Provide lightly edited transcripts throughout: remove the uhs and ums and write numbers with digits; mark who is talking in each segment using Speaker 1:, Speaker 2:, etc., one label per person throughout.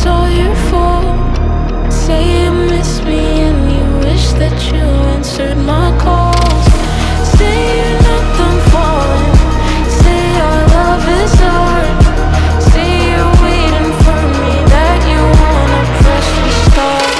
Speaker 1: it's all your fault. Say you miss me and you wish that you answered my calls. Say you're not done falling. Say our love is art. Say you're waiting for me, that you wanna press restart.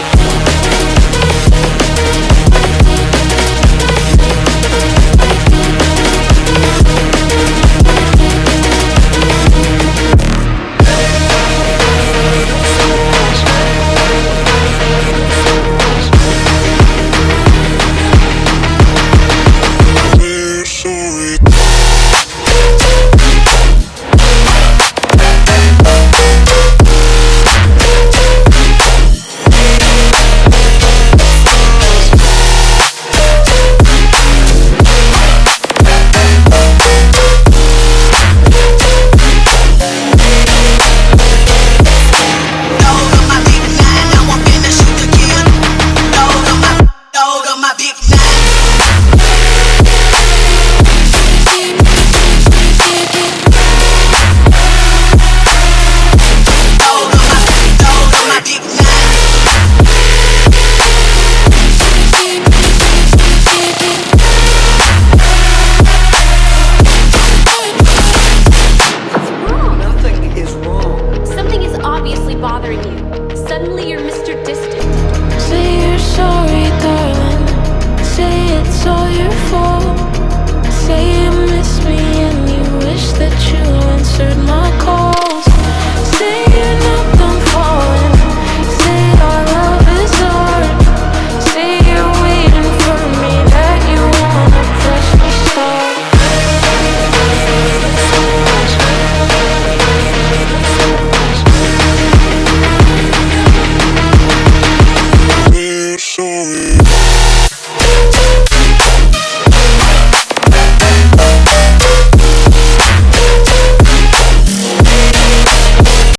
Speaker 2: Bothering you. Suddenly you're Mr. Distant.
Speaker 1: Say you're sorry, darling. Say it's all your fault. Say you miss me and you wish that you answered my calls. Say you're not done falling. Say our love is art. Say you're waiting for me, that you wanna press restart.
Speaker 3: Sorry.